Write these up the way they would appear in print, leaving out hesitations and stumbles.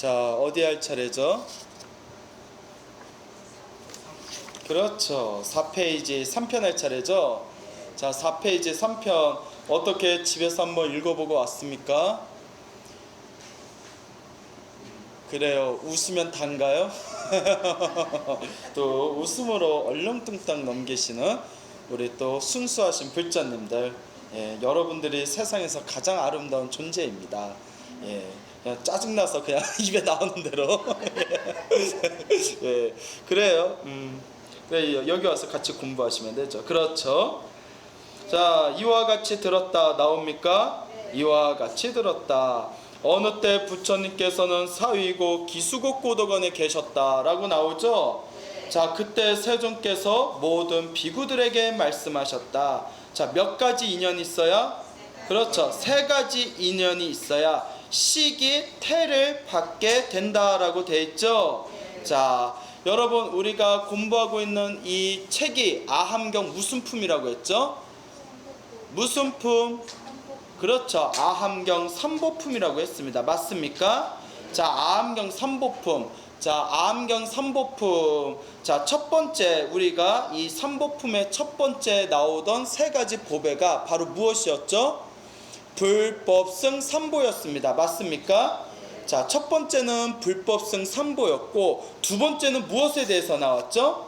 자, 어디 할 차례죠? 그렇죠. 4페이지 3편 할 차례죠? 자, 4페이지 3편 어떻게 집에서 한번 읽어보고 왔습니까? 그래요. 웃으면 단가요? 또 웃음으로 얼렁뚱땅 넘기시는 우리 또 순수하신 불자님들, 예, 여러분들이 세상에서 가장 아름다운 존재입니다. 예, 그냥 짜증나서 그냥 입에 나오는 대로. 예, 그래요. 그래, 여기 와서 같이 공부하시면 되죠. 그렇죠. 자, 이와 같이 들었다 나옵니까? 이와 같이 들었다. 어느 때 부처님께서는 사위고 기수국 고도건에 계셨다라고 나오죠. 자, 그때 세존께서 모든 비구들에게 말씀하셨다. 자, 몇 가지 인연이 있어야? 그렇죠. 세 가지 인연이 있어야 시기 태를 받게 된다라고 돼 있죠. 자, 여러분, 우리가 공부하고 있는 이 책이 아함경 무슨 품이라고 했죠? 무슨 품? 그렇죠. 아함경 삼보품이라고 했습니다. 맞습니까? 자, 아함경 삼보품. 자, 아함경 삼보품. 자, 첫 번째, 우리가 이 삼보품의 첫 번째 나오던 세 가지 보배가 바로 무엇이었죠? 불법승 삼보였습니다. 맞습니까? 자, 첫 번째는 불법승 삼보였고, 두 번째는 무엇에 대해서 나왔죠?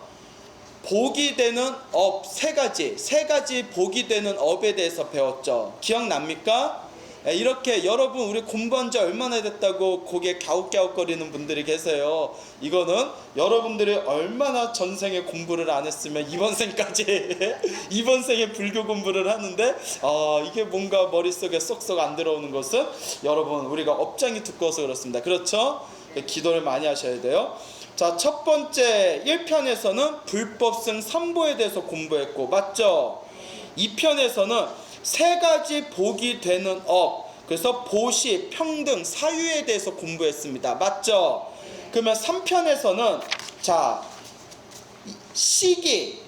복이 되는 업 세 가지 복이 되는 업에 대해서 배웠죠. 기억납니까? 이렇게 여러분, 우리 공부한 지 얼마나 됐다고 고개 갸웃갸웃거리는 분들이 계세요. 이거는 여러분들이 얼마나 전생에 공부를 안 했으면 이번 생까지 이번 생에 불교 공부를 하는데 이게 뭔가 머릿속에 쏙쏙 안 들어오는 것은 여러분, 우리가 업장이 두꺼워서 그렇습니다. 그렇죠? 기도를 많이 하셔야 돼요. 자, 첫 번째 1편에서는 불법승 삼보에 대해서 공부했고, 맞죠? 2편에서는 세 가지 복이 되는 업, 그래서 보시, 평등, 사유에 대해서 공부했습니다. 맞죠? 그러면 3편에서는 자, 시기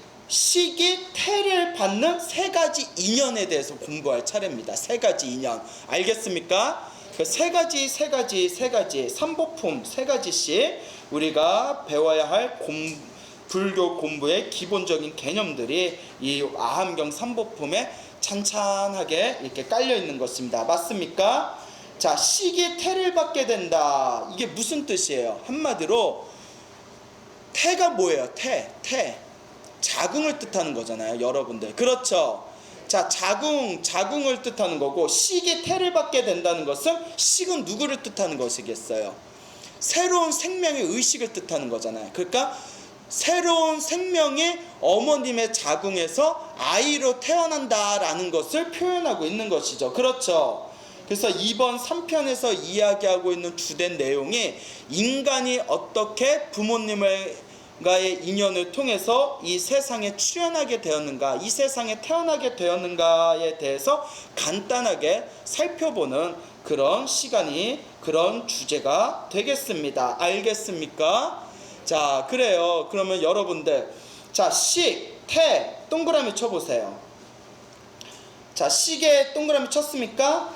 태를 받는 세 가지 인연에 대해서 공부할 차례입니다. 세 가지 인연. 알겠습니까? 그 세 가지 삼보품 세 가지씩 우리가 배워야 할 불교 공부의 기본적인 개념들이 이 아함경 삼보품에 찬찬하게 이렇게 깔려 있는 것입니다. 맞습니까? 자, 시기 태를 받게 된다. 이게 무슨 뜻이에요? 한마디로 태가 뭐예요? 태. 자궁을 뜻하는 거잖아요, 여러분들. 그렇죠? 자, 자궁을 뜻하는 거고, 시기 태를 받게 된다는 것은 식은 누구를 뜻하는 것이겠어요? 새로운 생명의 의식을 뜻하는 거잖아요. 그러니까 새로운 생명이 어머님의 자궁에서 아이로 태어난다라는 것을 표현하고 있는 것이죠. 그렇죠? 그래서 이번 3편에서 이야기하고 있는 주된 내용이 인간이 어떻게 부모님과의 인연을 통해서 이 세상에 출현하게 되었는가, 이 세상에 태어나게 되었는가에 대해서 간단하게 살펴보는 그런 시간이, 그런 주제가 되겠습니다. 알겠습니까? 자, 그래요. 그러면 여러분들, 자, 식, 태, 동그라미 쳐보세요. 자, 식에 동그라미 쳤습니까?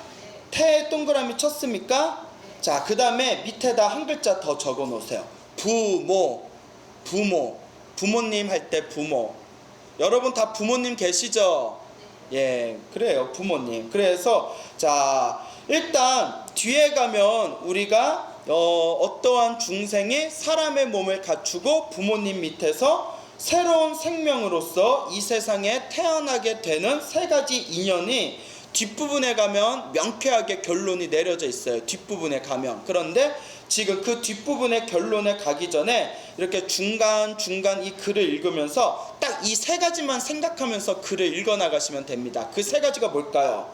태에 동그라미 쳤습니까? 자, 그 다음에 밑에다 한 글자 더 적어 놓으세요. 부모님 할 때 부모. 여러분 다 부모님 계시죠? 예, 그래요. 부모님. 그래서 자, 일단 뒤에 가면 우리가 어떠한 중생이 사람의 몸을 갖추고 부모님 밑에서 새로운 생명으로서 이 세상에 태어나게 되는 세 가지 인연이 뒷부분에 가면 명쾌하게 결론이 내려져 있어요. 뒷부분에 가면. 그런데 지금 그 뒷부분의 결론에 가기 전에 이렇게 중간 이 글을 읽으면서 딱 이 세 가지만 생각하면서 글을 읽어 나가시면 됩니다. 그 세 가지가 뭘까요?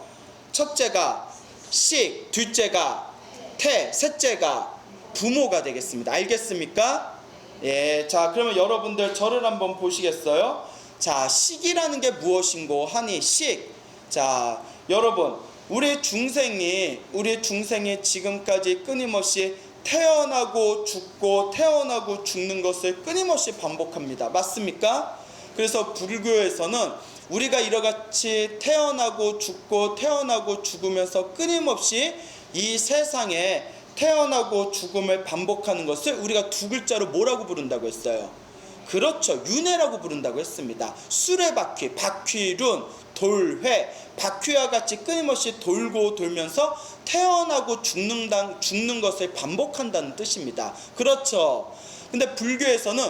첫째가 식, 둘째가 태, 셋째가 부모가 되겠습니다. 알겠습니까? 예, 자, 그러면 여러분들 저를 한번 보시겠어요? 자, 식이라는 게 무엇인고 하니, 식. 자, 여러분, 우리 중생이 지금까지 끊임없이 태어나고 죽는 것을 끊임없이 반복합니다. 맞습니까? 그래서 불교에서는 우리가 이렇게 태어나고 죽으면서 끊임없이 이 세상에 태어나고 죽음을 반복하는 것을 우리가 두 글자로 뭐라고 부른다고 했어요? 그렇죠. 윤회라고 부른다고 했습니다. 수레바퀴, 바퀴룬, 돌회, 바퀴와 같이 끊임없이 돌고 돌면서 태어나고 죽는 것을 반복한다는 뜻입니다. 그렇죠. 근데 불교에서는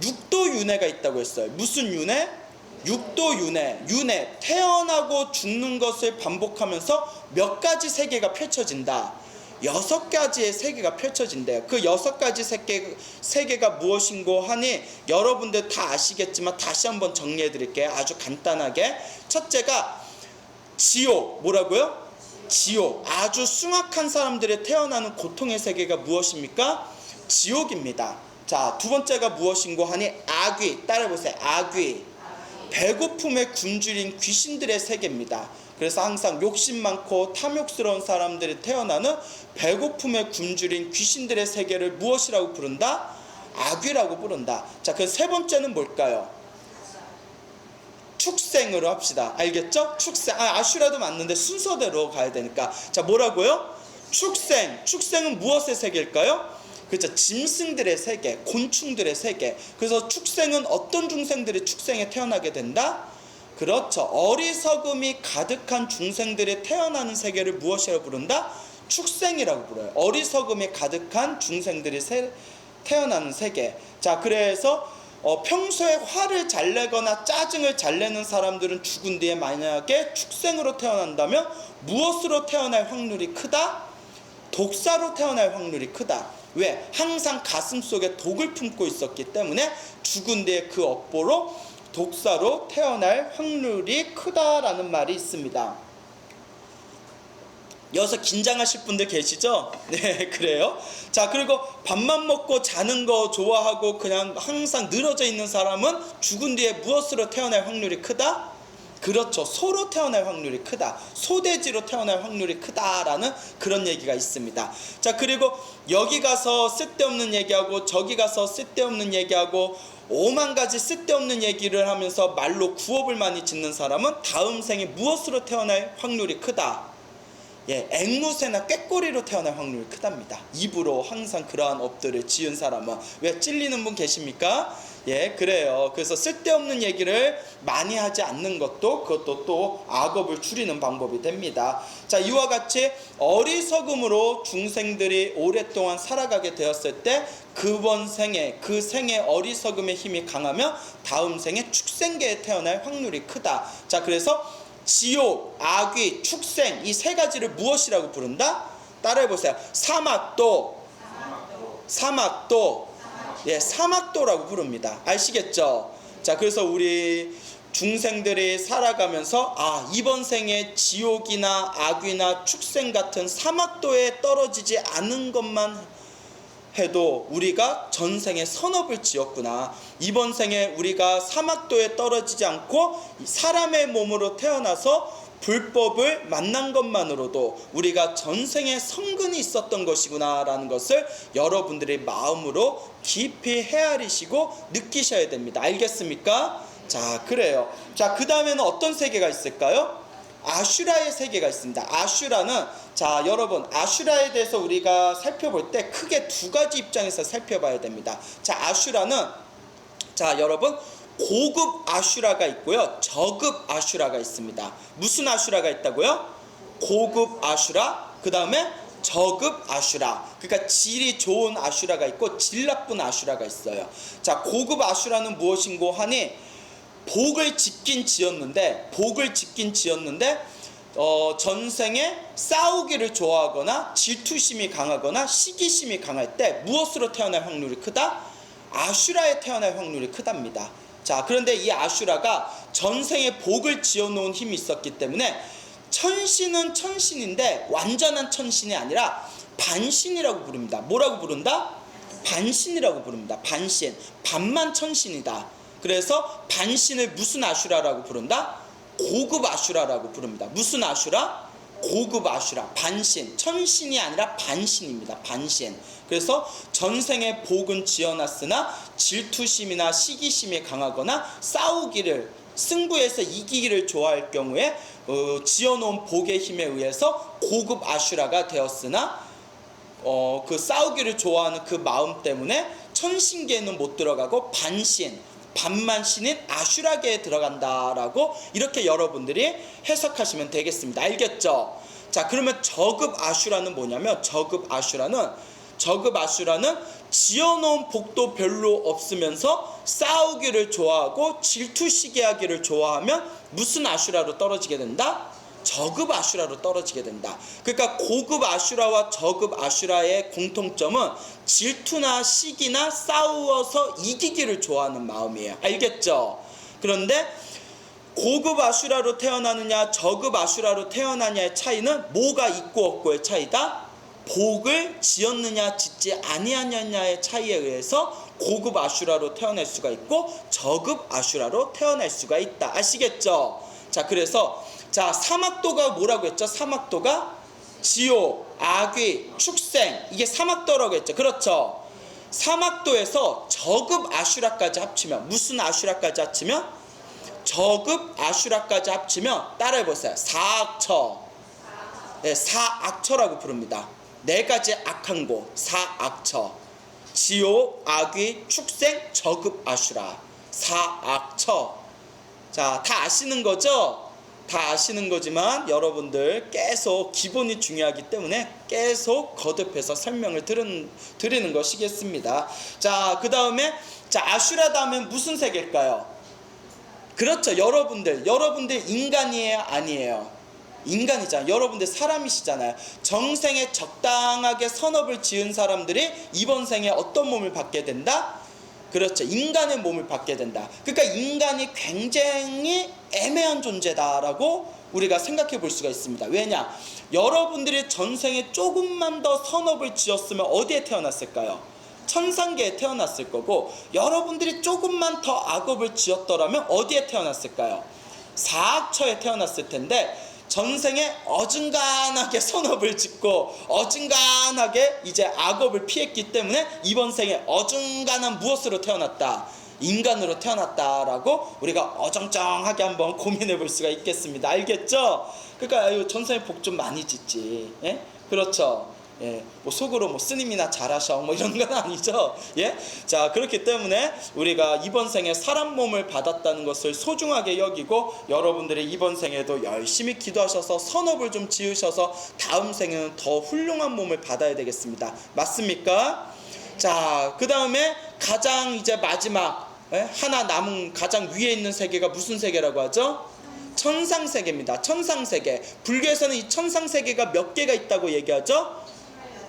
육도윤회가 있다고 했어요. 무슨 윤회? 육도윤회. 윤회, 태어나고 죽는 것을 반복하면서 몇 가지 세계가 펼쳐진다. 6가지의 세계가 펼쳐진대요. 그 6가지 세계가 무엇인고 하니 여러분들 다 아시겠지만 다시 한번 정리해 드릴게요. 아주 간단하게. 첫째가 지옥. 뭐라고요? 지옥. 아주 숭악한 사람들이 태어나는 고통의 세계가 무엇입니까? 지옥입니다. 자, 두 번째가 무엇인고 하니 악귀. 따라해보세요. 악귀. 배고픔에 굶주린 귀신들의 세계입니다. 그래서 항상 욕심 많고 탐욕스러운 사람들이 태어나는 배고픔에 굶주린 귀신들의 세계를 무엇이라고 부른다? 악귀라고 부른다. 자, 그 세 번째는 뭘까요? 축생으로 합시다. 알겠죠? 축생. 아슈라도 맞는데 순서대로 가야 되니까. 자, 뭐라고요? 축생. 축생은 무엇의 세계일까요? 그렇죠. 짐승들의 세계, 곤충들의 세계. 그래서 축생은 어떤 중생들이 축생에 태어나게 된다? 그렇죠. 어리석음이 가득한 중생들이 태어나는 세계를 무엇이라고 부른다? 축생이라고 불러요. 어리석음이 가득한 중생들이 태어나는 세계. 자, 그래서 평소에 화를 잘 내거나 짜증을 잘 내는 사람들은 죽은 뒤에 만약에 축생으로 태어난다면 무엇으로 태어날 확률이 크다? 독사로 태어날 확률이 크다. 왜? 항상 가슴속에 독을 품고 있었기 때문에 죽은 뒤에 그 업보로 독사로 태어날 확률이 크다라는 말이 있습니다. 여기서 긴장하실 분들 계시죠? 네, 그래요. 자, 그리고 밥만 먹고 자는 거 좋아하고 그냥 항상 늘어져 있는 사람은 죽은 뒤에 무엇으로 태어날 확률이 크다? 그렇죠. 소로 태어날 확률이 크다. 소돼지로 태어날 확률이 크다라는 그런 얘기가 있습니다. 자, 그리고 여기 가서 쓸데없는 얘기하고 저기 가서 쓸데없는 얘기하고 5만 가지 쓸데없는 얘기를 하면서 말로 구업을 많이 짓는 사람은 다음 생에 무엇으로 태어날 확률이 크다? 예, 앵무새나 꾀꼬리로 태어날 확률이 크답니다. 입으로 항상 그러한 업들을 지은 사람은. 왜? 찔리는 분 계십니까? 예, 그래요. 그래서 쓸데없는 얘기를 많이 하지 않는 그것도 또 악업을 줄이는 방법이 됩니다. 자, 이와 같이 어리석음으로 중생들이 오랫동안 살아가게 되었을 때 그번 생에, 그 생의 어리석음의 힘이 강하면 다음 생에 축생계에 태어날 확률이 크다. 자, 그래서 지옥, 악귀, 축생, 이 세 가지를 무엇이라고 부른다? 따라해보세요. 사막도. 예, 사막도라고 부릅니다. 아시겠죠? 자, 그래서 우리 중생들이 살아가면서 이번 생에 지옥이나 악귀나 축생 같은 사막도에 떨어지지 않은 것만 해도 우리가 전생에 선업을 지었구나. 이번 생에 우리가 사막도에 떨어지지 않고 사람의 몸으로 태어나서 불법을 만난 것만으로도 우리가 전생에 성근이 있었던 것이구나 라는 것을 여러분들이 마음으로 깊이 헤아리시고 느끼셔야 됩니다. 알겠습니까? 자, 그래요. 자, 그 다음에는 어떤 세계가 있을까요? 아슈라의 세계가 있습니다. 아슈라는, 자, 여러분, 아슈라에 대해서 우리가 살펴볼 때 크게 두 가지 입장에서 살펴봐야 됩니다. 자, 아슈라는, 자, 여러분, 고급 아슈라가 있고요, 저급 아슈라가 있습니다. 무슨 아슈라가 있다고요? 고급 아슈라, 그 다음에 저급 아슈라. 그러니까 질이 좋은 아슈라가 있고 질 나쁜 아슈라가 있어요. 자, 고급 아슈라는 무엇인고 하니 복을 짓긴 지었는데 전생에 싸우기를 좋아하거나 질투심이 강하거나 시기심이 강할 때 무엇으로 태어날 확률이 크다? 아슈라에 태어날 확률이 크답니다. 자, 그런데 이 아슈라가 전생에 복을 지어놓은 힘이 있었기 때문에 천신은 천신인데 완전한 천신이 아니라 반신이라고 부릅니다. 뭐라고 부른다? 반신이라고 부릅니다. 반신. 반만 천신이다. 그래서 반신을 무슨 아슈라라고 부른다? 고급 아슈라라고 부릅니다. 무슨 아슈라? 고급 아슈라. 반신. 천신이 아니라 반신입니다. 반신. 그래서 전생에 복은 지어놨으나 질투심이나 시기심이 강하거나 싸우기를, 승부에서 이기기를 좋아할 경우에 지어놓은 복의 힘에 의해서 고급 아슈라가 되었으나 그 싸우기를 좋아하는 그 마음 때문에 천신계에는 못 들어가고 반만신인 아슈라계에 들어간다라고 이렇게 여러분들이 해석하시면 되겠습니다. 알겠죠? 자, 그러면 저급 아슈라는 뭐냐면 저급 아슈라는 지어놓은 복도 별로 없으면서 싸우기를 좋아하고 질투시게 하기를 좋아하면 무슨 아슈라로 떨어지게 된다? 저급 아슈라로 떨어지게 된다. 그러니까 고급 아슈라와 저급 아슈라의 공통점은 질투나 시기나 싸워서 이기기를 좋아하는 마음이에요. 알겠죠? 그런데 고급 아슈라로 태어나느냐 저급 아슈라로 태어나냐의 차이는 뭐가 있고 없고의 차이다? 복을 지었느냐 짓지 아니하느냐의 차이에 의해서 고급 아슈라로 태어날 수가 있고 저급 아슈라로 태어날 수가 있다. 아시겠죠? 자, 그래서 자, 사막도가 뭐라고 했죠? 사막도가 지옥, 악귀, 축생, 이게 사막도라고 했죠. 그렇죠? 사막도에서 저급 아슈라까지 합치면, 무슨 아슈라까지 합치면? 저급 아슈라까지 합치면 따라해보세요. 사악처. 네, 사악처라고 부릅니다. 네 가지 악한 곳, 사악처. 지옥, 악귀, 축생, 저급 아슈라. 사악처. 자, 다 아시는 거죠? 다 아시는 거지만 여러분들 계속 기본이 중요하기 때문에 계속 거듭해서 설명을 드리는 것이겠습니다. 자, 그 다음에 아슈라 다음엔 무슨 세계일까요? 그렇죠. 여러분들 인간이에요? 아니에요? 인간이잖아요. 여러분들 사람이시잖아요. 정생에 적당하게 선업을 지은 사람들이 이번 생에 어떤 몸을 받게 된다? 그렇죠. 인간의 몸을 받게 된다. 그러니까 인간이 굉장히 애매한 존재다라고 우리가 생각해 볼 수가 있습니다. 왜냐? 여러분들이 전생에 조금만 더 선업을 지었으면 어디에 태어났을까요? 천상계에 태어났을 거고, 여러분들이 조금만 더 악업을 지었더라면 어디에 태어났을까요? 사악처에 태어났을 텐데, 전생에 어중간하게 선업을 짓고 어중간하게 이제 악업을 피했기 때문에 이번 생에 어중간한 무엇으로 태어났다? 인간으로 태어났다라고 우리가 어정쩡하게 한번 고민해 볼 수가 있겠습니다. 알겠죠? 그러니까 전생에 복 좀 많이 짓지. 예? 그렇죠? 예, 뭐 속으로 뭐 스님이나 잘하셔 뭐 이런 건 아니죠. 예, 자, 그렇기 때문에 우리가 이번 생에 사람 몸을 받았다는 것을 소중하게 여기고, 여러분들이 이번 생에도 열심히 기도하셔서 선업을 좀 지으셔서 다음 생에는 더 훌륭한 몸을 받아야 되겠습니다. 맞습니까? 자, 그 다음에 가장 이제 마지막 하나 남은 가장 위에 있는 세계가 무슨 세계라고 하죠? 천상세계입니다. 천상세계. 불교에서는 이 천상세계가 몇 개가 있다고 얘기하죠?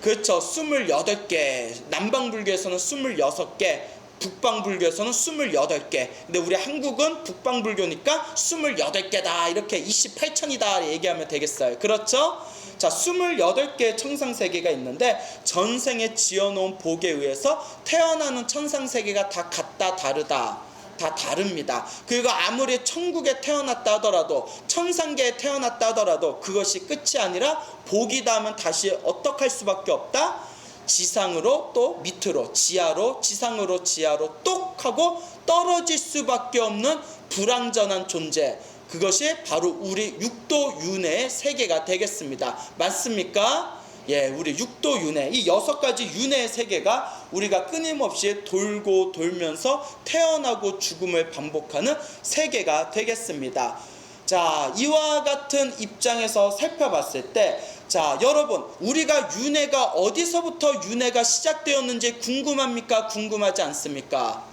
그렇죠. 28개. 남방불교에서는 26개, 북방불교에서는 28개. 근데 우리 한국은 북방불교니까 28개다, 이렇게 28천이다 얘기하면 되겠어요. 그렇죠? 자, 28개의 천상세계가 있는데 전생에 지어놓은 복에 의해서 태어나는 천상세계가 다 같다 다르다, 다 다릅니다. 그리고 아무리 천국에 태어났다 하더라도, 천상계에 태어났다 하더라도 그것이 끝이 아니라 복이다 하면 다시 어떻게 할 수밖에 없다? 지상으로 또 밑으로, 지하로, 지상으로 지하로 똑 하고 떨어질 수밖에 없는 불완전한 존재, 그것이 바로 우리 육도윤회의 세계가 되겠습니다. 맞습니까? 예, 우리 육도윤회, 이 6가지 윤회의 세계가 우리가 끊임없이 돌고 돌면서 태어나고 죽음을 반복하는 세계가 되겠습니다. 자, 이와 같은 입장에서 살펴봤을 때, 자, 여러분, 우리가 윤회가 어디서부터 윤회가 시작되었는지 궁금합니까? 궁금하지 않습니까?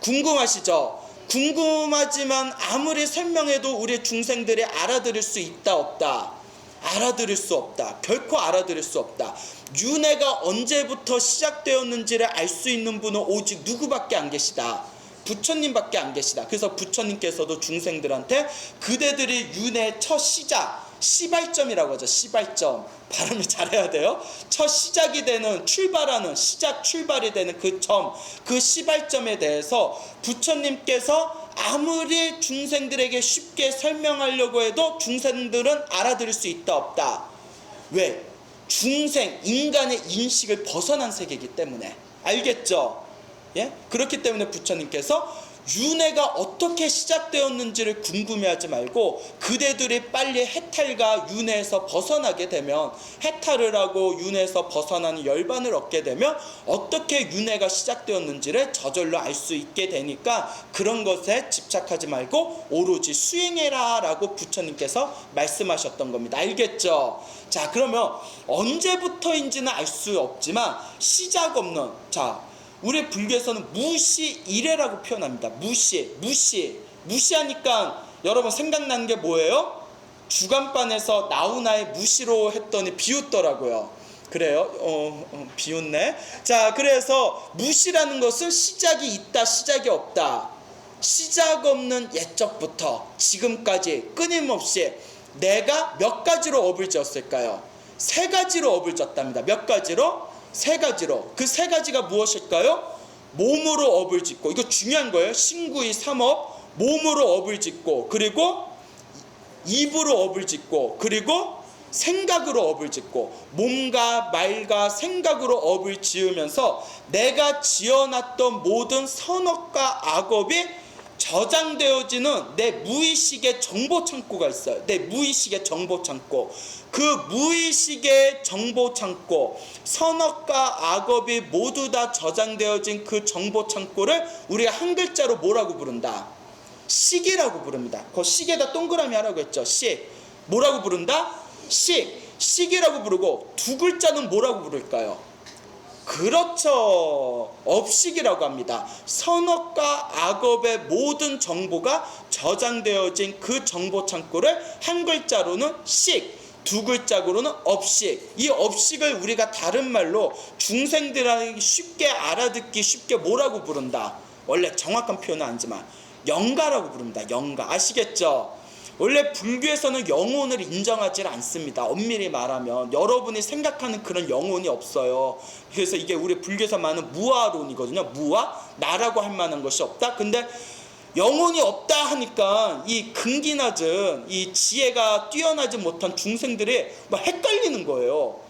궁금하시죠? 궁금하지만 아무리 설명해도 우리 중생들이 알아들을 수 있다 없다? 알아들을 수 없다. 결코 알아들을 수 없다. 윤회가 언제부터 시작되었는지를 알 수 있는 분은 오직 누구밖에 안 계시다? 부처님밖에 안 계시다. 그래서 부처님께서도 중생들한테 그대들이 윤회의 첫 시작, 시발점이라고 하죠. 시발점. 발음을 잘해야 돼요. 첫 시작이 되는, 출발하는, 출발이 되는 그 점, 그 시발점에 대해서 부처님께서 아무리 중생들에게 쉽게 설명하려고 해도 중생들은 알아들을 수 있다 없다? 왜? 중생, 인간의 인식을 벗어난 세계이기 때문에. 알겠죠? 예? 그렇기 때문에 부처님께서 윤회가 어떻게 시작되었는지를 궁금해하지 말고 그대들이 빨리 해탈과 윤회에서 벗어나게 되면, 해탈을 하고 윤회에서 벗어나는 열반을 얻게 되면 어떻게 윤회가 시작되었는지를 저절로 알 수 있게 되니까 그런 것에 집착하지 말고 오로지 수행해라 라고 부처님께서 말씀하셨던 겁니다. 알겠죠? 자, 그러면 언제부터인지는 알 수 없지만 시작 없는, 자, 우리 불교에서는 무시이래라고 표현합니다. 무시하니까 여러분 생각나는 게 뭐예요? 주간반에서 나훈아의 무시로 했더니 비웃더라고요. 그래요? 비웃네. 자, 그래서 무시라는 것은 시작이 있다, 시작이 없다. 시작 없는 옛적부터 지금까지 끊임없이 내가 몇 가지로 업을 지었을까요? 3가지로 업을 지었답니다. 몇 가지로? 3가지로. 그 3가지가 무엇일까요? 몸으로 업을 짓고, 이거 중요한 거예요. 신구이 3업, 몸으로 업을 짓고, 그리고 입으로 업을 짓고, 그리고 생각으로 업을 짓고, 몸과 말과 생각으로 업을 지으면서 내가 지어놨던 모든 선업과 악업이 저장되어지는 내 무의식의 정보 창고가 있어요. 내 무의식의 정보 창고. 그 무의식의 정보 창고, 선업과 악업이 모두 다 저장되어진 그 정보 창고를 우리가 한 글자로 뭐라고 부른다? 식이라고 부릅니다. 그 식에다 동그라미 하라고 했죠. 식. 뭐라고 부른다? 식. 식이라고 부르고, 2글자는 뭐라고 부를까요? 그렇죠. 업식이라고 합니다. 선업과 악업의 모든 정보가 저장되어진 그 정보 창고를 한 글자로는 식, 2글자로는 업식. 이 업식을 우리가 다른 말로 중생들에게 쉽게 알아듣기 쉽게 뭐라고 부른다? 원래 정확한 표현은 아니지만 영가라고 부릅니다. 영가. 아시겠죠? 원래 불교에서는 영혼을 인정하지 않습니다. 엄밀히 말하면 여러분이 생각하는 그런 영혼이 없어요. 그래서 이게 우리 불교에서 말하는 무아론이거든요. 무아, 나라고 할 만한 것이 없다. 근데 영혼이 없다 하니까 이 근기 낮은, 이 지혜가 뛰어나지 못한 중생들이 막 헷갈리는 거예요.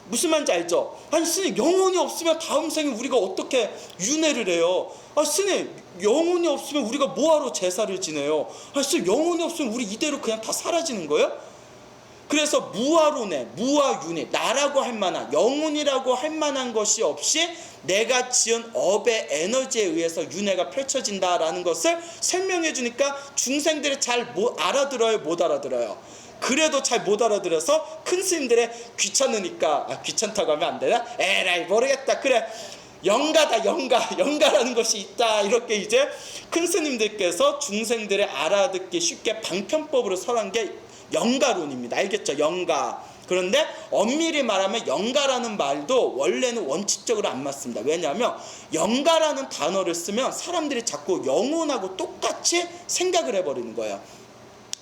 무슨 말인지 알죠? 아니 스님, 영혼이 없으면 다음 생에 우리가 어떻게 윤회를 해요? 아 스님, 영혼이 없으면 우리가 뭐하러 제사를 지내요? 아 스님, 영혼이 없으면 우리 이대로 그냥 다 사라지는 거예요? 그래서 무아론에, 무아윤회, 나라고 할 만한, 영혼이라고 할 만한 것이 없이 내가 지은 업의 에너지에 의해서 윤회가 펼쳐진다라는 것을 설명해 주니까 중생들이 잘 알아들어요, 못 알아들어요? 그래도 잘 못 알아들어서 큰 스님들의 귀찮으니까, 귀찮다고 하면 안 되나? 에라이 모르겠다. 그래, 영가다, 영가라는 것이 있다. 이렇게 이제 큰 스님들께서 중생들의 알아듣기 쉽게 방편법으로 설한 게 영가론입니다. 알겠죠? 영가. 그런데 엄밀히 말하면 영가라는 말도 원래는 원칙적으로 안 맞습니다. 왜냐하면 영가라는 단어를 쓰면 사람들이 자꾸 영혼하고 똑같이 생각을 해버리는 거예요.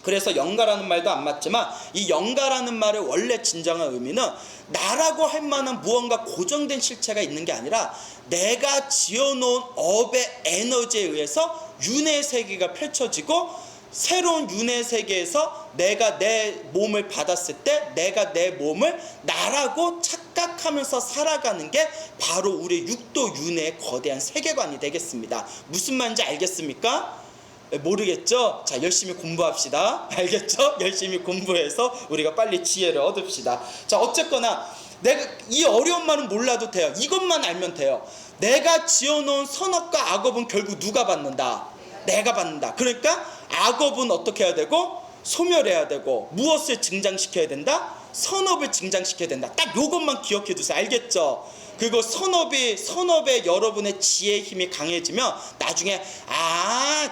그래서 영가라는 말도 안 맞지만, 이 영가라는 말의 원래 진정한 의미는 나라고 할 만한 무언가 고정된 실체가 있는 게 아니라 내가 지어놓은 업의 에너지에 의해서 윤회 세계가 펼쳐지고, 새로운 윤회 세계에서 내가 내 몸을 받았을 때 내가 내 몸을 나라고 착각하면서 살아가는 게 바로 우리 육도 윤회의 거대한 세계관이 되겠습니다. 무슨 말인지 알겠습니까? 모르겠죠? 자, 열심히 공부합시다. 알겠죠? 열심히 공부해서 우리가 빨리 지혜를 얻읍시다. 자, 어쨌거나 내가 이 어려운 말은 몰라도 돼요. 이것만 알면 돼요. 내가 지어놓은 선업과 악업은 결국 누가 받는다? 내가 받는다. 그러니까 악업은 어떻게 해야 되고 소멸해야 되고, 무엇을 증장시켜야 된다? 선업을 증장시켜야 된다. 딱 요것만 기억해 두세요. 알겠죠? 그리고 선업에 여러분의 지혜의 힘이 강해지면 나중에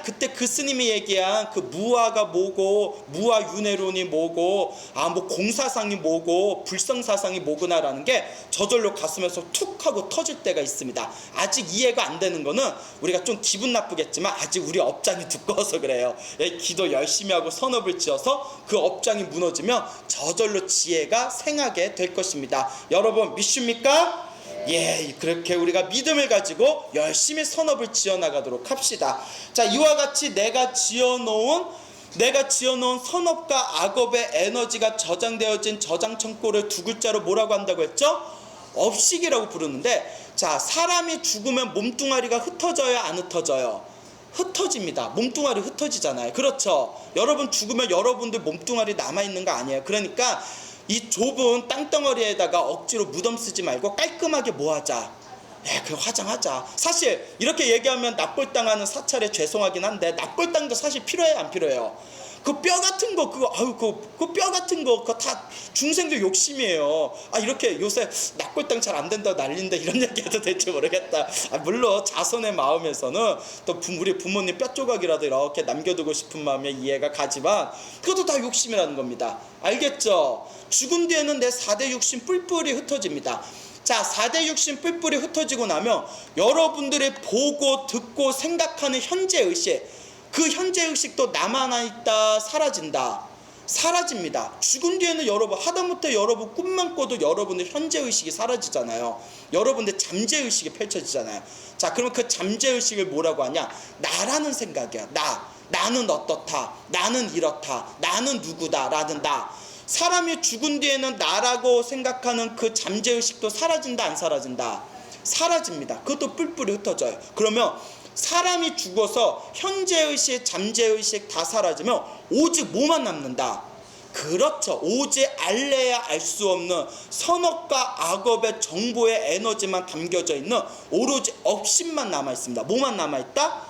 그때 그 스님이 얘기한 그 무아가 뭐고, 무아윤회론이 뭐고, 뭐 공사상이 뭐고, 불성사상이 뭐구나라는 게 저절로 가슴에서 툭 하고 터질 때가 있습니다. 아직 이해가 안 되는 거는 우리가 좀 기분 나쁘겠지만 아직 우리 업장이 두꺼워서 그래요. 기도 열심히 하고 선업을 지어서 그 업장이 무너지면 저절로 지혜가 생하게 될 것입니다. 여러분 믿습니까? 예, 그렇게 우리가 믿음을 가지고 열심히 선업을 지어나가도록 합시다. 자, 이와 같이 내가 지어놓은 선업과 악업의 에너지가 저장되어진 저장 창고를 2글자로 뭐라고 한다고 했죠? 업식이라고 부르는데, 자, 사람이 죽으면 몸뚱아리가 흩어져요, 안 흩어져요? 흩어집니다. 몸뚱아리 흩어지잖아요. 그렇죠? 여러분 죽으면 여러분들 몸뚱아리 남아있는 거 아니에요. 그러니까 이 좁은 땅덩어리에다가 억지로 무덤 쓰지 말고 깔끔하게 뭐 하자? 그냥 화장하자. 사실 이렇게 얘기하면 납골당하는 사찰에 죄송하긴 한데 납골당도 사실 필요해요, 안 필요해요? 그 뼈 같은 거 그 뼈 같은 거 그거 다 중생들 욕심이에요. 이렇게 요새 납골당 잘 안 된다고 난린데 이런 얘기해도 될지 모르겠다. 물론 자손의 마음에서는 또 우리 부모님 뼈 조각이라도 이렇게 남겨두고 싶은 마음에 이해가 가지만 그것도 다 욕심이라는 겁니다. 알겠죠? 죽은 뒤에는 내 4대 육신 뿔뿔이 흩어집니다. 자, 4대 육신 뿔뿔이 흩어지고 나면 여러분들이 보고 듣고 생각하는 현재 의식, 그 현재 의식도 남아나 있다, 사라진다. 사라집니다. 죽은 뒤에는 여러분 하다못해 여러분 꿈만 꿔도 여러분의 현재 의식이 사라지잖아요. 여러분의 잠재 의식이 펼쳐지잖아요. 자, 그러면 그 잠재 의식을 뭐라고 하냐? 나라는 생각이야. 나는 어떻다, 나는 이렇다, 나는 누구다 라는 나. 사람이 죽은 뒤에는 나라고 생각하는 그 잠재의식도 사라진다, 안 사라진다? 사라집니다. 그것도 뿔뿔이 흩어져요. 그러면 사람이 죽어서 현재의식, 잠재의식 다 사라지면 오직 뭐만 남는다? 그렇죠. 오직 알래야 알 수 없는 선업과 악업의 정보의 에너지만 담겨져 있는 오로지 업식만 남아있습니다. 뭐만 남아있다?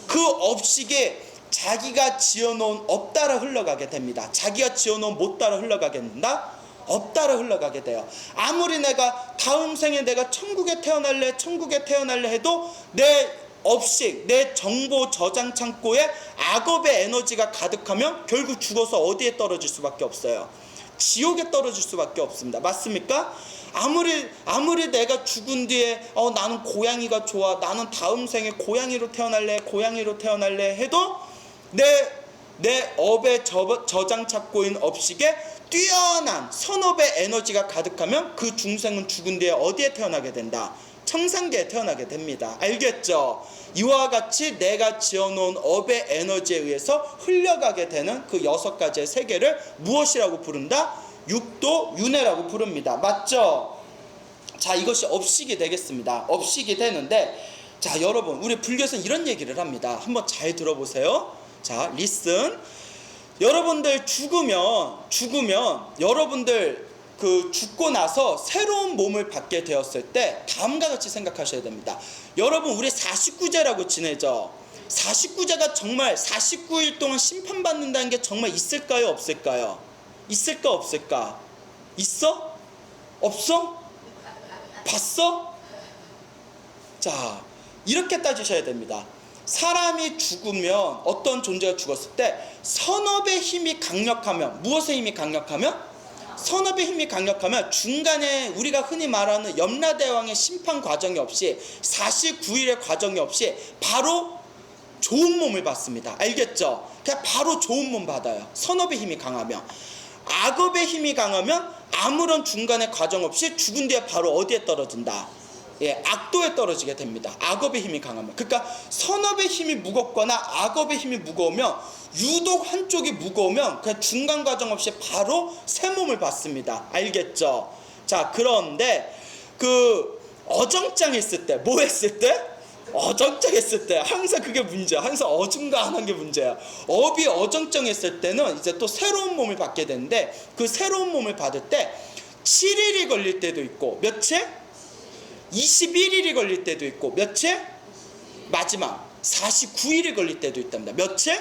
그 업식에 자기가 지어놓은 업 따라 흘러가게 됩니다. 자기가 지어놓은 못 따라 흘러가게 된다? 업 따라 흘러가게 돼요. 아무리 내가 다음 생에 내가 천국에 태어날래 해도 내 업식, 내 정보 저장 창고에 악업의 에너지가 가득하면 결국 죽어서 어디에 떨어질 수밖에 없어요? 지옥에 떨어질 수밖에 없습니다. 맞습니까? 아무리 내가 죽은 뒤에 나는 고양이가 좋아, 나는 다음 생에 고양이로 태어날래 해도 내 업의 저장 창고인 업식에 뛰어난 선업의 에너지가 가득하면 그 중생은 죽은 뒤에 어디에 태어나게 된다? 청산계에 태어나게 됩니다. 알겠죠? 이와 같이 내가 지어놓은 업의 에너지에 의해서 흘려가게 되는 그 6가지의 세계를 무엇이라고 부른다? 육도 윤회라고 부릅니다. 맞죠? 자, 이것이 업식이 되겠습니다. 업식이 되는데, 자, 여러분, 우리 불교에서는 이런 얘기를 합니다. 한번 잘 들어보세요. 자, 리슨. 여러분들 죽으면 여러분들 죽고 나서 새로운 몸을 받게 되었을 때 다음과 같이 생각하셔야 됩니다. 여러분, 우리 49제라고 지내죠. 49제가 정말 49일 동안 심판받는다는 게 정말 있을까요, 없을까요? 있을까, 없을까? 있어? 없어? 봤어? 자, 이렇게 따지셔야 됩니다. 사람이 죽으면, 어떤 존재가 죽었을 때 선업의 힘이 강력하면, 무엇의 힘이 강력하면? 선업의 힘이 강력하면 중간에 우리가 흔히 말하는 염라대왕의 심판 과정이 없이 49일의 과정이 없이 바로 좋은 몸을 받습니다. 알겠죠? 그냥 바로 좋은 몸 받아요. 선업의 힘이 강하면. 악업의 힘이 강하면 아무런 중간의 과정 없이 죽은 뒤에 바로 어디에 떨어진다? 악도에 떨어지게 됩니다. 악업의 힘이 강하면. 그러니까 선업의 힘이 무겁거나 악업의 힘이 무거우면, 유독 한쪽이 무거우면 그냥 중간 과정 없이 바로 새 몸을 받습니다. 알겠죠? 자, 그런데 어정쩡했을 때, 뭐 했을 때? 어정쩡했을 때 항상 그게 문제야. 항상 어중간한 게 문제야. 업이 어정쩡했을 때는 이제 또 새로운 몸을 받게 되는데, 그 새로운 몸을 받을 때 7일이 걸릴 때도 있고, 며칠? 21일이 걸릴 때도 있고, 며칠? 마지막 49일이 걸릴 때도 있답니다. 며칠?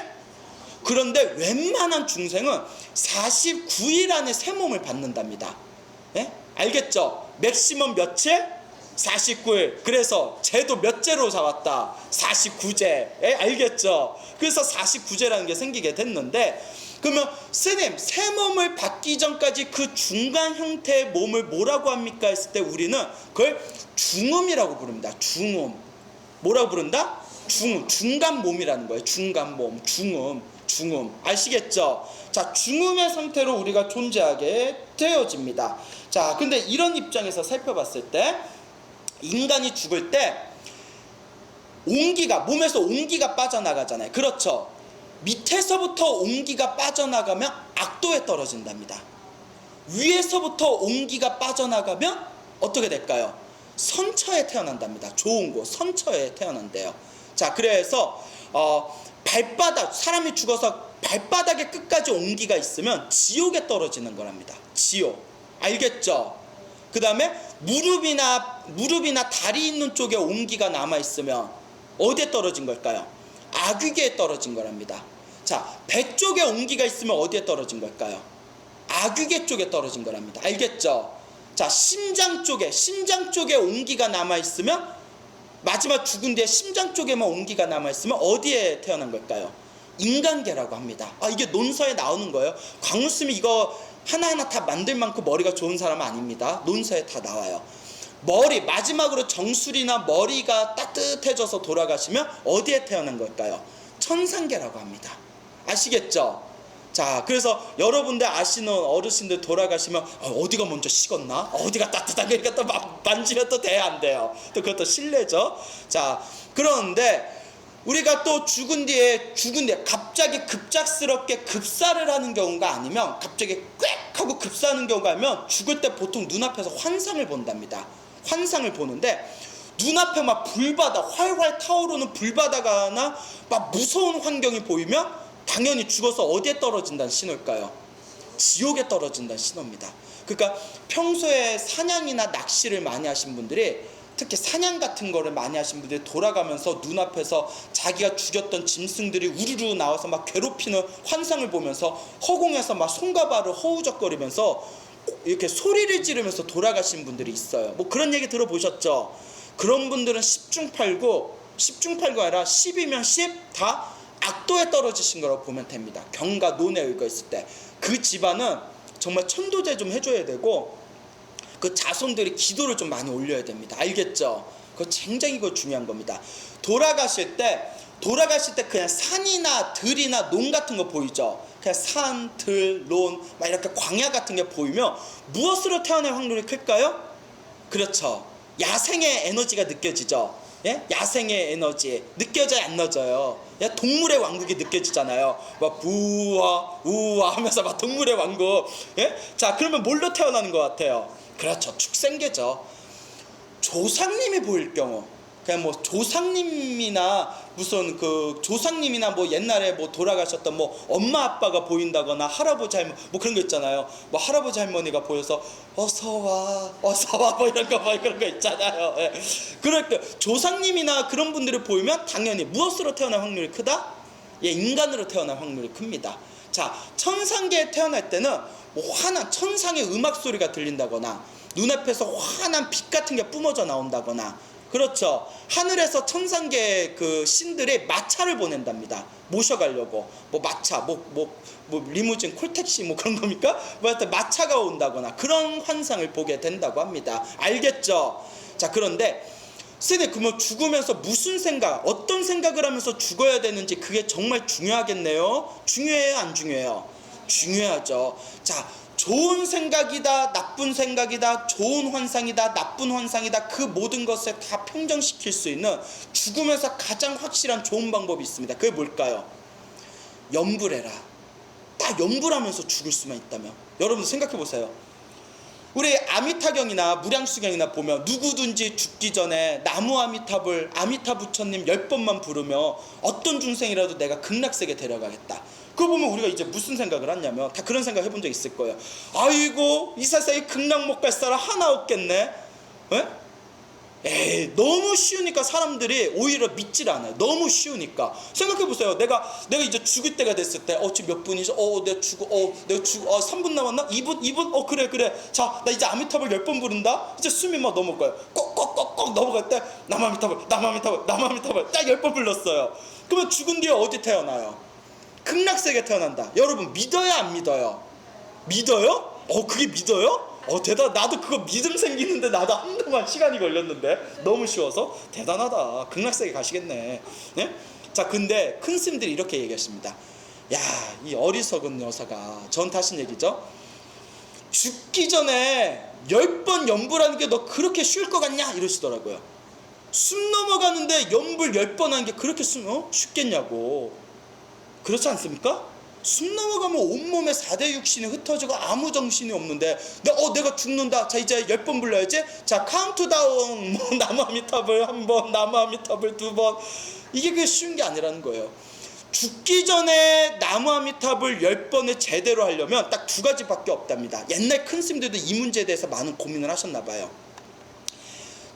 그런데 웬만한 중생은 49일 안에 새 몸을 받는답니다. 알겠죠? 맥시멈 며칠? 49일. 그래서 쟤도 몇째로 잡았다? 49제. 알겠죠? 그래서 49제라는 게 생기게 됐는데, 그러면 스님, 새 몸을 받기 전까지 그 중간 형태의 몸을 뭐라고 합니까? 했을 때 우리는 그걸 중음이라고 부릅니다. 중음. 뭐라고 부른다? 중음. 중간 몸이라는 거예요. 중간 몸. 중음. 아시겠죠? 자, 중음의 상태로 우리가 존재하게 되어집니다. 자, 근데 이런 입장에서 살펴봤을 때 인간이 죽을 때 몸에서 온기가 빠져나가잖아요. 그렇죠? 밑에서부터 온기가 빠져나가면 악도에 떨어진답니다. 위에서부터 온기가 빠져나가면 어떻게 될까요? 선처에 태어난답니다. 좋은 곳, 선처에 태어난대요. 자, 그래서 발바닥, 사람이 죽어서 발바닥의 끝까지 온기가 있으면 지옥에 떨어지는 거랍니다. 지옥. 알겠죠? 그 다음에 무릎이나 다리 있는 쪽에 온기가 남아있으면 어디에 떨어진 걸까요? 아귀계에 떨어진 거랍니다. 자, 배 쪽에 온기가 있으면 어디에 떨어진 걸까요? 아귀계 쪽에 떨어진 거랍니다. 알겠죠? 자, 심장 쪽에 온기가 남아있으면, 마지막 죽은 뒤에 심장 쪽에만 온기가 남아있으면 어디에 태어난 걸까요? 인간계라고 합니다. 이게 논서에 나오는 거예요. 광우스님이 이거 하나하나 다 만들 만큼 머리가 좋은 사람은 아닙니다. 논서에 다 나와요. 마지막으로 정수리나 머리가 따뜻해져서 돌아가시면 어디에 태어난 걸까요? 천상계라고 합니다. 아시겠죠? 자, 그래서 여러분들 아시는 어르신들 돌아가시면 어디가 먼저 식었나? 어디가 따뜻한 거니까 또 만지면 또 돼야 안 돼요. 또 그것도 실례죠. 자, 그런데 우리가 또 죽은 뒤에 갑자기 급작스럽게 급사를 하는 경우가 아니면, 갑자기 꽥 하고 급사하는 경우가 아니면 죽을 때 보통 눈앞에서 환상을 본답니다. 환상을 보는데 눈앞에 막 활활 타오르는 불바다가 막 무서운 환경이 보이면 당연히 죽어서 어디에 떨어진다는 신호일까요? 지옥에 떨어진다는 신호입니다. 그러니까 평소에 사냥이나 낚시를 많이 하신 분들이, 특히 사냥 같은 거를 많이 하신 분들이 돌아가면서 눈앞에서 자기가 죽였던 짐승들이 우르르 나와서 막 괴롭히는 환상을 보면서 허공에서 막 손과 발을 허우적거리면서 이렇게 소리를 지르면서 돌아가신 분들이 있어요. 뭐 그런 얘기 들어보셨죠? 그런 분들은 10중 8구가 아니라 10이면 10 다 악도에 떨어지신 거라고 보면 됩니다. 경과 논에 의거 있을 때 그 집안은 정말 천도제 좀 해줘야 되고, 그 자손들이 기도를 좀 많이 올려야 됩니다. 알겠죠? 그거 굉장히 중요한 겁니다. 돌아가실 때 그냥 산이나 들이나 논 같은 거 보이죠? 그냥 산, 들, 논 막 이렇게 광야 같은 게 보이면 무엇으로 태어날 확률이 클까요? 그렇죠. 야생의 에너지가 느껴지죠. 예? 야생의 에너지 느껴져야 안 느껴져요. 예? 동물의 왕국이 느껴지잖아요. 막 부와 우와 하면서 막 동물의 왕국. 예? 자, 그러면 뭘로 태어나는 것 같아요? 그렇죠. 축생계죠. 조상님이 보일 경우, 그냥 뭐 조상님이나 뭐 옛날에 뭐 돌아가셨던 뭐 엄마 아빠가 보인다거나 할아버지 할머니 뭐 그런 거 있잖아요. 뭐 할아버지 할머니가 보여서 어서 와 뭐 이런 거 있잖아요. 예. 그럴 때 조상님이나 그런 분들을 보이면 당연히 무엇으로 태어날 확률이 크다? 예, 인간으로 태어날 확률이 큽니다. 자, 천상계에 태어날 때는 뭐 환한 천상의 음악 소리가 들린다거나, 눈앞에서 환한 빛 같은 게 뿜어져 나온다거나, 그렇죠. 하늘에서 천상계의 그 신들이 마차를 보낸답니다. 모셔가려고. 뭐 마차, 뭐 리무진, 콜택시 뭐 그런 겁니까? 뭐 하여튼 마차가 온다거나 그런 환상을 보게 된다고 합니다. 알겠죠? 자, 그런데 선생님, 그러면 죽으면서 무슨 생각, 어떤 생각을 하면서 죽어야 되는지 그게 정말 중요하겠네요. 중요해요, 안 중요해요? 중요하죠. 자, 좋은 생각이다, 나쁜 생각이다, 좋은 환상이다, 나쁜 환상이다, 그 모든 것을 다 평정시킬 수 있는 죽으면서 가장 확실한 좋은 방법이 있습니다. 그게 뭘까요? 염불해라. 딱 염불하면서 죽을 수만 있다면. 여러분 생각해 보세요. 우리 아미타경이나 무량수경이나 보면 누구든지 죽기 전에 나무 아미타 부처님 10번만 부르며 어떤 중생이라도 내가 극락세계 데려가겠다. 그거 보면 우리가 이제 무슨 생각을 하냐면 다 그런 생각 해본 적 있을 거예요. 아이고, 이 세상에 극락 못 갈 사람 하나 없겠네. 에? 에이, 너무 쉬우니까 사람들이 오히려 믿질 않아요. 너무 쉬우니까. 생각해보세요. 내가 이제 죽을 때가 됐을 때 지금 몇 분이죠? 내가 죽어 3분 남았나? 2분? 그래. 자, 나 이제 아미타불 10번 부른다? 이제 숨이 막 넘어갈 거예요. 꼭꼭꼭꼭 넘어갈 때 남아미타불 딱 10번 불렀어요. 그러면 죽은 뒤에 어디 태어나요? 극락세계 태어난다. 여러분 믿어요, 안 믿어요? 믿어요? 그게 믿어요? 대단. 나도 그거 믿음 생기는데 나도 한동안 시간이 걸렸는데 너무 쉬워서 대단하다. 극락세계 가시겠네. 네? 자, 근데 큰 스님들이 이렇게 얘기했습니다. 야, 이 어리석은 여사가, 전 하신 얘기죠. 죽기 전에 10번 염불하는 게 너 그렇게 쉬울 것 같냐? 이러시더라고요. 숨 넘어가는데 염불 10번 하는 게 그렇게 쉽겠냐고. 그렇지 않습니까? 숨 넘어가면 온몸에 4대 육신이 흩어지고 아무 정신이 없는데 내가 죽는다. 자 이제 10번 불러야지. 자 카운트다운. 뭐 나무아미타불 1번, 나무아미타불 2번. 이게 그게 쉬운 게 아니라는 거예요. 죽기 전에 나무아미타불 10번을 제대로 하려면 딱 2가지밖에 없답니다. 옛날 큰 스님들도 이 문제에 대해서 많은 고민을 하셨나 봐요.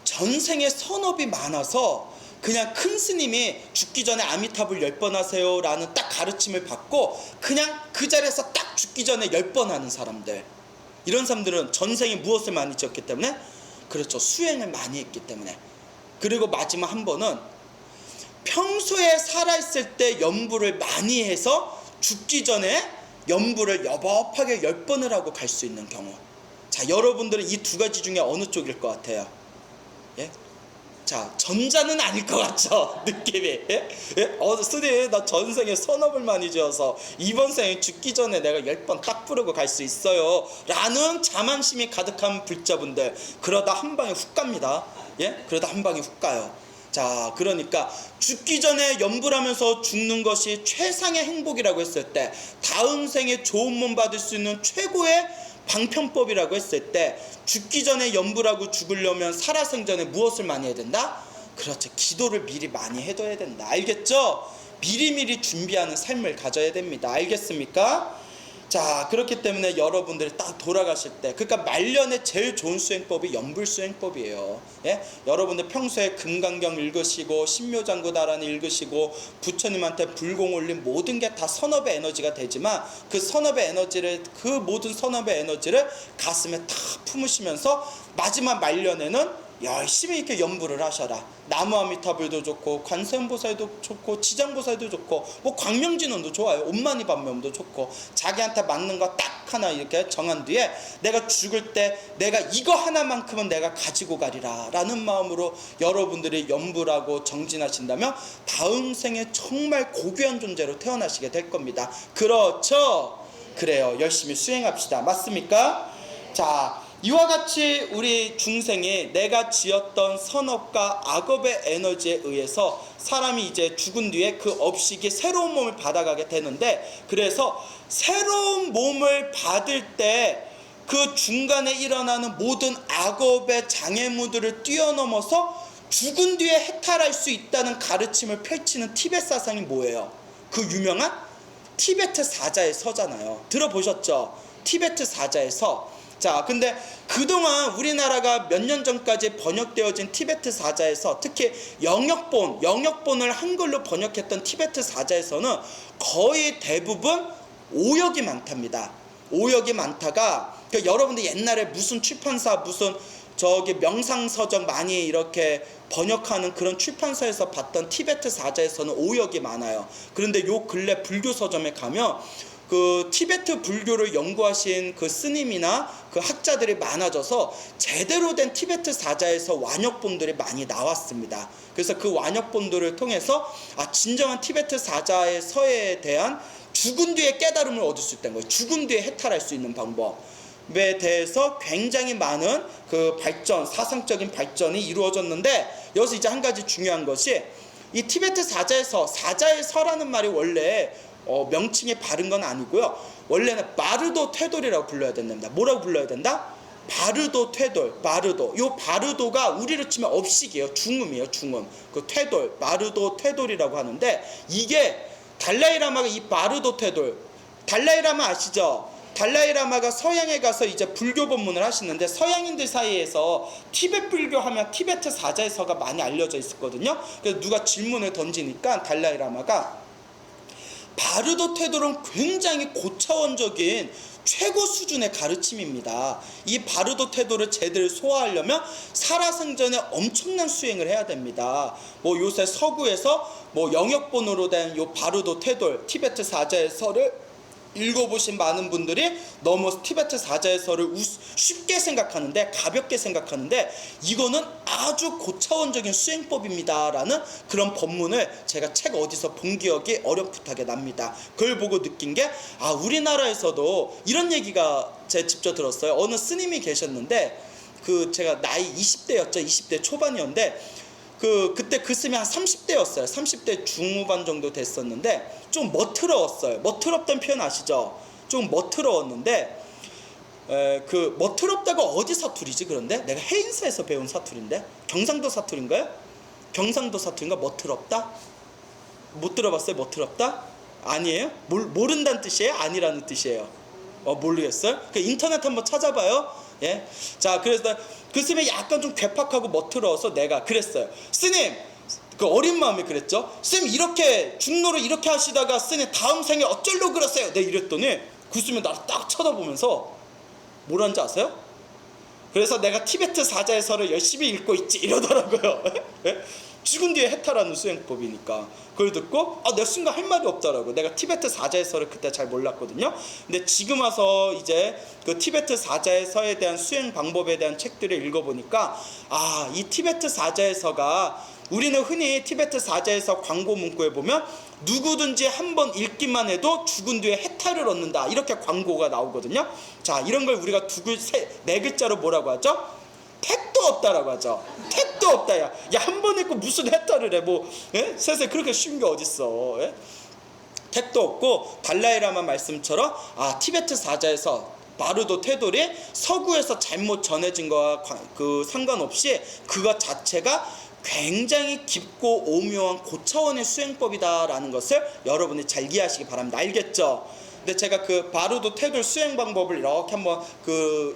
전생에 선업이 많아서 그냥 큰 스님이 죽기 전에 아미타불 10번 하세요 라는 딱 가르침을 받고 그냥 그 자리에서 딱 죽기 전에 10번 하는 사람들, 이런 사람들은 전생에 무엇을 많이 지었기 때문에? 그렇죠, 수행을 많이 했기 때문에. 그리고 마지막 한 번은 평소에 살아있을 때 연부를 많이 해서 죽기 전에 연부를 여법하게 10번을 하고 갈 수 있는 경우. 자, 여러분들은 이 2가지 중에 어느 쪽일 것 같아요? 예? 자, 전자는 아닐 것 같죠? 느낌이. 예? 스님 나 전생에 선업을 많이 지어서 이번 생에 죽기 전에 내가 10번 딱 부르고 갈 수 있어요 라는 자만심이 가득한 불자분들, 그러다 한 방에 훅 갑니다. 예? 그러다 한 방에 훅 가요. 자, 그러니까 죽기 전에 연불하면서 죽는 것이 최상의 행복이라고 했을 때, 다음 생에 좋은 몸 받을 수 있는 최고의 방편법이라고 했을 때, 죽기 전에 연불하고 죽으려면 살아생전에 무엇을 많이 해야 된다? 그렇죠, 기도를 미리 많이 해둬야 된다. 알겠죠? 미리미리 준비하는 삶을 가져야 됩니다. 알겠습니까? 자, 그렇기 때문에 여러분들이 딱 돌아가실 때, 그러니까 말년에 제일 좋은 수행법이 연불수행법이에요. 예? 여러분들 평소에 금강경 읽으시고 신묘장구다란 읽으시고 부처님한테 불공 올린 모든 게 다 선업의 에너지가 되지만, 그 선업의 에너지를, 그 모든 선업의 에너지를 가슴에 탁 품으시면서 마지막 말년에는 열심히 이렇게 연불을 하셔라. 나무아미타불도 좋고 관세음보살도 좋고 지장보살도 좋고 뭐 광명진원도 좋아요. 옴마니반면도 좋고, 자기한테 맞는 거 딱 하나 이렇게 정한 뒤에 내가 죽을 때 내가 이거 하나만큼은 내가 가지고 가리라 라는 마음으로 여러분들이 연불하고 정진하신다면 다음 생에 정말 고귀한 존재로 태어나시게 될 겁니다. 그렇죠? 그래요. 열심히 수행합시다. 맞습니까? 자, 이와 같이 우리 중생이 내가 지었던 선업과 악업의 에너지에 의해서 사람이 이제 죽은 뒤에 그 업식이 새로운 몸을 받아가게 되는데, 그래서 새로운 몸을 받을 때 그 중간에 일어나는 모든 악업의 장애물들을 뛰어넘어서 죽은 뒤에 해탈할 수 있다는 가르침을 펼치는 티베트 사상이 뭐예요? 그 유명한 티베트 사자의 서잖아요. 들어보셨죠? 티베트 사자의 서. 자, 근데 그동안 우리나라가 몇 년 전까지 번역되어진 티베트 사자에서, 특히 영역본을 한글로 번역했던 티베트 사자에서는 거의 대부분 오역이 많답니다. 오역이 많다가, 그러니까 여러분들 옛날에 무슨 출판사, 무슨 저기 명상서적 많이 이렇게 번역하는 그런 출판사에서 봤던 티베트 사자에서는 오역이 많아요. 그런데 요 근래 불교 서점에 가면 그 티베트 불교를 연구하신 그 스님이나 그 학자들이 많아져서 제대로 된 티베트 사자에서 완역본들이 많이 나왔습니다. 그래서 그 완역본들을 통해서 진정한 티베트 사자의 서에 대한 죽은 뒤에 깨달음을 얻을 수 있다는 거예요. 죽은 뒤에 해탈할 수 있는 방법에 대해서 굉장히 많은 그 발전, 사상적인 발전이 이루어졌는데, 여기서 이제 한 가지 중요한 것이, 이 티베트 사자의 서, 사자의 서라는 말이 원래 명칭이 바른 건 아니고요. 원래는 마르도 퇴돌이라고 불러야 된답니다. 뭐라고 불러야 된다? 바르도 퇴돌, 마르도. 요 바르도가 우리로 치면 업식이에요. 중음이에요, 중음. 그 퇴돌, 마르도 퇴돌이라고 하는데, 이게 달라이라마가 이 마르도 퇴돌, 달라이라마 아시죠? 달라이라마가 서양에 가서 이제 불교 법문을 하시는데, 서양인들 사이에서 티베트 불교 하면 티베트 사자의 서가 많이 알려져 있었거든요. 그래서 누가 질문을 던지니까 달라이라마가 바르도 퇴돌은 굉장히 고차원적인 최고 수준의 가르침입니다. 이 바르도 태도를 제대로 소화하려면 살아생전에 엄청난 수행을 해야 됩니다. 뭐 요새 서구에서 뭐 영역본으로 된 요 바르도 태돌, 티베트 사자의 서를 읽어보신 많은 분들이 너무 티베트 사자의 서를 쉽게 생각하는데, 가볍게 생각하는데, 이거는 아주 고차원적인 수행법입니다 라는 그런 법문을 제가 책 어디서 본 기억이 어렴풋하게 납니다. 그걸 보고 느낀 게, 우리나라에서도 이런 얘기가 제가 직접 들었어요. 어느 스님이 계셨는데, 그 제가 나이 20대였죠. 20대 초반이었는데, 그때 그 씀이 한 30대였어요. 30대 중후반 정도 됐었는데 좀 멋트러웠어요. 멋트럽다는 표현 아시죠? 좀 멋트러웠는데 그 멋트럽다가 어디 사투리지? 그런데 내가 해인사에서 배운 사투리인데 경상도 사투리인가요? 경상도 사투리인가? 멋트럽다? 못 들어봤어요? 멋트럽다? 아니에요? 모른다는 뜻이에요? 아니라는 뜻이에요? 모르겠어요? 그 인터넷 한번 찾아봐요. 예? 자, 그래서 그 스님이 약간 좀 괴팍하고 멋트러워서 내가 그랬어요. 스님, 그 어린 마음에 그랬죠. 스님 이렇게 중노를 이렇게 하시다가 스님 다음 생에 어쩔로 그러세요? 내가 이랬더니 그 스님이 나를 딱 쳐다보면서 뭐라는지 아세요? 그래서 내가 티베트 사자에서를 열심히 읽고 있지 이러더라고요. 죽은 뒤에 해탈하는 수행법이니까. 그걸 듣고 내 순간 할 말이 없더라고. 내가 티베트 사자에서를 그때 잘 몰랐거든요. 근데 지금 와서 이제 그 티베트 사자에서에 대한 수행 방법에 대한 책들을 읽어보니까 이 티베트 사자에서가 우리는 흔히 티베트 사자에서 광고 문구에 보면 누구든지 한번 읽기만 해도 죽은 뒤에 해탈을 얻는다 이렇게 광고가 나오거든요. 자, 이런 걸 우리가 네 글자로 뭐라고 하죠? 택도 없다라고 하죠. 택도 없다. 야 한 번 읽고 무슨 해탈을 해? 뭐 세상에 그렇게 쉬운 게 어딨어? 택도 없고 달라이라마 말씀처럼 티베트 사자에서 마르도 테돌이 서구에서 잘못 전해진 거와 상관없이 그것 자체가 굉장히 깊고 오묘한 고차원의 수행법이다라는 것을 여러분이 잘 이해하시기 바랍니다. 알겠죠? 근데 제가 그 바르도 테돌 수행 방법을 이렇게 한번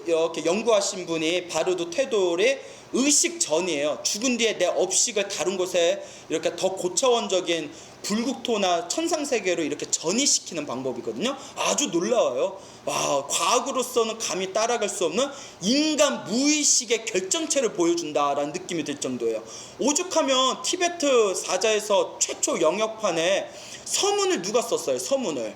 이렇게 연구하신 분이 바르도 테돌의 의식 전이에요. 죽은 뒤에 내 업식을 다른 곳에 이렇게 더 고차원적인 불국토나 천상세계로 이렇게 전이시키는 방법이거든요. 아주 놀라워요. 와, 과학으로서는 감히 따라갈 수 없는 인간 무의식의 결정체를 보여준다라는 느낌이 들 정도예요. 오죽하면 티베트 사자에서 최초 영역판에 서문을 누가 썼어요? 서문을.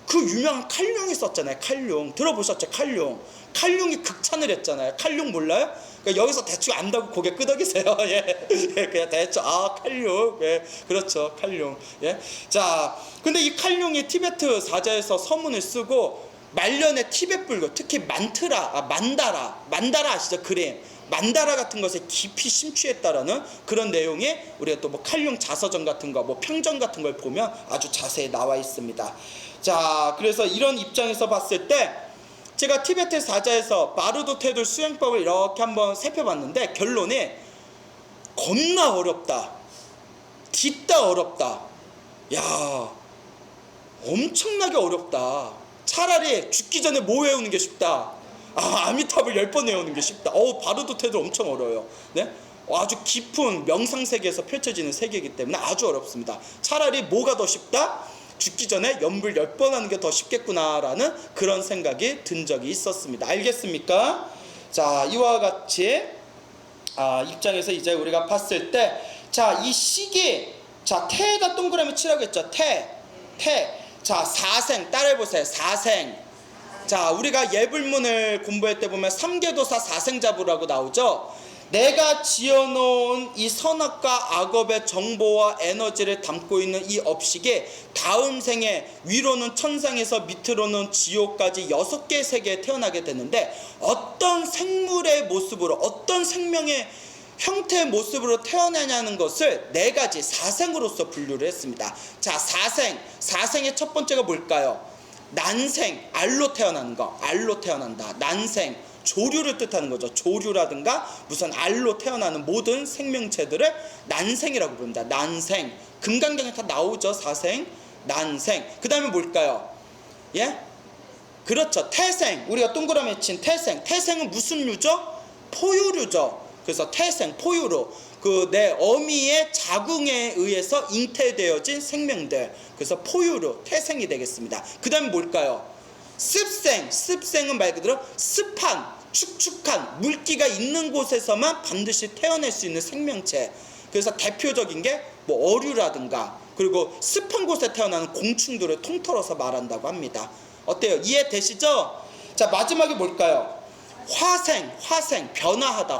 그 유명한 칼룡이 썼잖아요. 칼룡. 들어보셨죠? 칼룡. 칼룡이 극찬을 했잖아요. 칼룡 몰라요? 그러니까 여기서 대충 안다고 고개 끄덕이세요. 예. 그냥 대충 칼룡. 예. 그렇죠. 칼룡. 예. 자, 근데 이 칼룡이 티베트 사자에서 서문을 쓰고 말년에 티베트 불교, 특히 만다라 아시죠? 그림. 만다라 같은 것에 깊이 심취했다라는 그런 내용이 우리가 또 뭐 칼륨 자서전 같은 거, 뭐 평전 같은 걸 보면 아주 자세히 나와 있습니다. 자, 그래서 이런 입장에서 봤을 때 제가 티베트 사자에서 마르도 테돌 수행법을 이렇게 한번 살펴봤는데 결론이 겁나 어렵다. 뒷다 어렵다. 야, 엄청나게 어렵다. 차라리 죽기 전에 뭐 외우는 게 쉽다. 아미타불 10번 외우는 게 쉽다. 바르도 테돌 엄청 어려워요. 네? 아주 깊은 명상세계에서 펼쳐지는 세계이기 때문에 아주 어렵습니다. 차라리 뭐가 더 쉽다? 죽기 전에 연불 10번 하는 게 더 쉽겠구나라는 그런 생각이 든 적이 있었습니다. 알겠습니까? 자, 이와 같이 입장에서 이제 우리가 봤을 때, 자, 이 시기, 자, 태에다 동그라미 치라고 했죠. 태. 자, 사생 따라해보세요. 사생. 자, 우리가 예불문을 공부할 때 보면 삼계도사 사생자부라고 나오죠. 내가 지어놓은 이 선악과 악업의 정보와 에너지를 담고 있는 이 업식이 다음 생에 위로는 천상에서 밑으로는 지옥까지 6개의 세계에 태어나게 되는데 어떤 생물의 모습으로, 어떤 생명의 형태의 모습으로 태어나냐는 것을 4가지 사생으로서 분류를 했습니다. 자, 사생의 첫 번째가 뭘까요? 난생, 알로 태어나는 거, 알로 태어난다. 난생, 조류를 뜻하는 거죠. 조류라든가 무슨 알로 태어나는 모든 생명체들을 난생이라고 부릅니다. 난생, 금강경에 다 나오죠. 사생, 난생. 그 다음에 뭘까요? 예? 그렇죠. 태생, 우리가 동그라미 친 태생. 태생은 무슨 류죠? 포유류죠. 그래서 태생, 포유류, 내 어미의 자궁에 의해서 잉태되어진 생명들, 그래서 포유류, 태생이 되겠습니다. 그 다음에 뭘까요? 습생은 말 그대로 습한, 축축한 물기가 있는 곳에서만 반드시 태어날 수 있는 생명체. 그래서 대표적인 게 뭐 어류라든가, 그리고 습한 곳에 태어나는 곤충들을 통틀어서 말한다고 합니다. 어때요? 이해되시죠? 자, 마지막에 뭘까요? 화생, 변화하다.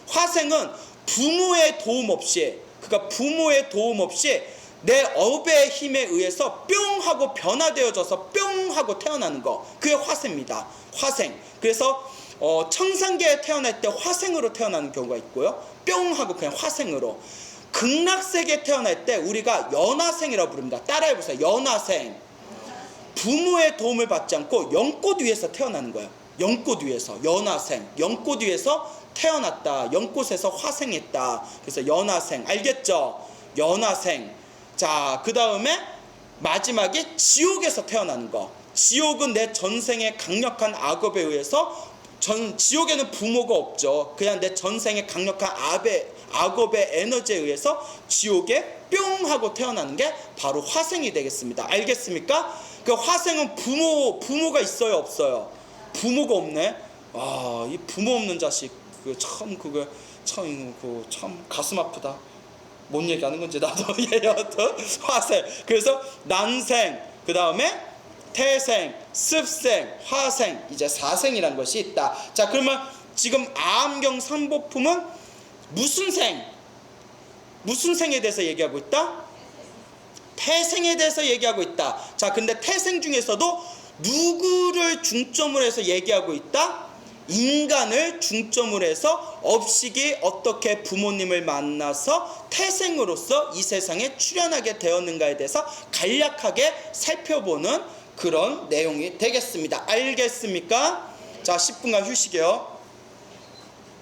화생은 부모의 도움 없이, 그러니까 부모의 도움 없이 내 업의 힘에 의해서 뿅 하고 변화되어져서 뿅 하고 태어나는 거, 그게 화생입니다. 화생. 그래서 청산계에 태어날 때 화생으로 태어나는 경우가 있고요. 뿅 하고 그냥 화생으로. 극락세계에 태어날 때 우리가 연화생이라고 부릅니다. 따라해보세요. 연화생. 부모의 도움을 받지 않고 연꽃 위에서 태어나는 거예요. 연꽃 위에서. 연화생. 연꽃 위에서 태어났다. 연꽃에서 화생했다. 그래서 연화생. 알겠죠? 연화생. 자, 그 다음에 마지막에 지옥에서 태어나는 거. 지옥은 내 전생의 강력한 악업에 의해서 지옥에는 부모가 없죠. 그냥 내 전생의 강력한 악업의 에너지에 의해서 지옥에 뿅 하고 태어나는 게 바로 화생이 되겠습니다. 알겠습니까? 그 화생은 부모가 있어요, 없어요? 부모가 없네. 아, 이 부모 없는 자식 참 가슴 아프다. 뭔 얘기하는 건지 나도 여튼 화생. 그래서 난생, 그 다음에 태생, 습생, 화생, 이제 사생이라는 것이 있다. 자, 그러면 지금 아함경 삼보품은 무슨 생에 대해서 얘기하고 있다? 태생에 대해서 얘기하고 있다. 자, 근데 태생 중에서도 누구를 중점으로 해서 얘기하고 있다? 인간을 중점으로 해서 업식이 어떻게 부모님을 만나서 태생으로서 이 세상에 출현하게 되었는가에 대해서 간략하게 살펴보는 그런 내용이 되겠습니다. 알겠습니까? 자, 10분간 휴식이요.